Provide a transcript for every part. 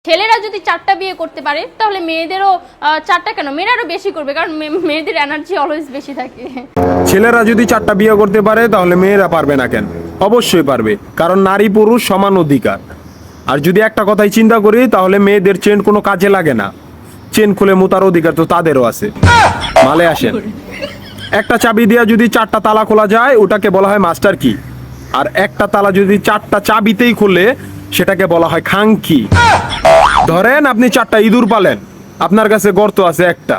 ছেলেরা যদি 4টা বিয়ে করতে পারে তাহলে মেয়েদেরও 4টা কেন, মেয়েরা আরো বেশি করবে, কারণ মেয়েদের এনার্জি অলওয়েজ বেশি থাকে। ছেলেরা যদি 4টা বিয়ে করতে পারে তাহলে মেয়েরা পারবে না কেন? অবশ্যই পারবে, কারণ নারী পুরুষ সমান অধিকার। আর যদি একটা কথাই চিন্তা করি তাহলে মেয়েদের চেন কোনো কাজে লাগে না, চেন খুলে মুতার অধিকার তো তাদেরও আছে। মালে আসেন, একটা চাবি দিয়া যদি 4টা তালা খোলা যায় ওটাকে বলা হয় মাস্টার কি, আর একটা তালা যদি 4টা চাবিতেই খুলে সেটাকে বলা হয় খাঙ্কি। ধরেন আপনি 4টা ইঁদুর পালেন, আপনার কাছে গর্ত আছে একটা,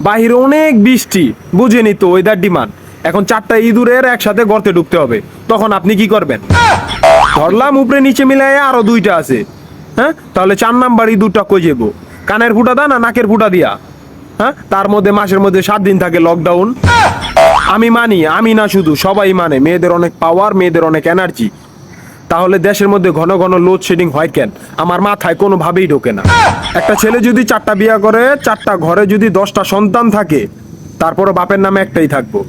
বাহিরে অনেক বৃষ্টি, বুঝেনি তো ওয়েদার ডিমান্ড, এখন 4টা ইঁদুরের একসাথে গর্তে ঢুকতে হবে, তখন আপনি কি করবেন? ধরলাম উপরে নিচে মিলাই আরো 2টা আছে, হ্যাঁ, তাহলে 4 নাম্বার ইঁদুরটা কই যাবো? কানের ফুটা দা না নাকের ফুটা দিয়া? হ্যাঁ, তার মধ্যে মাসের মধ্যে 7 দিন থাকে লকডাউন। আমি মানি, আমি না শুধু, সবাই মানে মেয়েদের অনেক পাওয়ার, মেয়েদের অনেক এনার্জি। তাহলে দেশের মধ্যে ঘন ঘন লোডশেডিং হয় কেন? আমার মাথায় কোনোভাবেই ঢোকে না। একটা ছেলে যদি 4টা বিয়ে করে, 4টা ঘরে যদি 10টা সন্তান থাকে, তারপরে বাপের নামে একটাই থাকবো।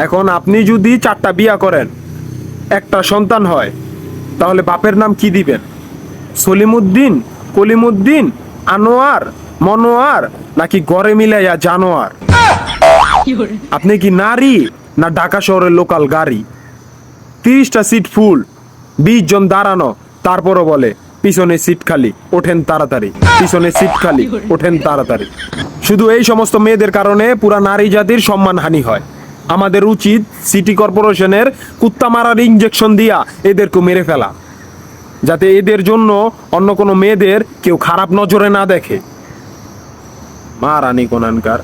এখন আপনি যদি 4টা বিয়ে করেন, একটা সন্তান হয়, তাহলে বাপের নাম কি দিবেন? সলিমুদ্দিন, কলিমুদ্দিন, আনোয়ার, মনোয়ার, নাকি গড়ে মিলাইয়া জানোয়ার? আপনি কি নারী না ঢাকা শহরের লোকাল গাড়ি? 30টা সিট ফুল, 20 জন দাঁড়ানো, তারপরও বলে পিছনে সিট খালি, ওঠেন তাড়াতাড়ি, পিছনে সিট খালি, ওঠেন তাড়াতাড়ি। শুধু এই সমস্ত মেয়েদের কারণে পুরা নারী জাতির সম্মানহানি হয়। আমাদের উচিত সিটি কর্পোরেশনের কুত্তা মারার ইঞ্জেকশন দিয়া এদেরকে মেরে ফেলা, যাতে এদের জন্য অন্য কোনো মেয়েদের কেউ খারাপ নজরে না দেখে। মারানি কোনানকার।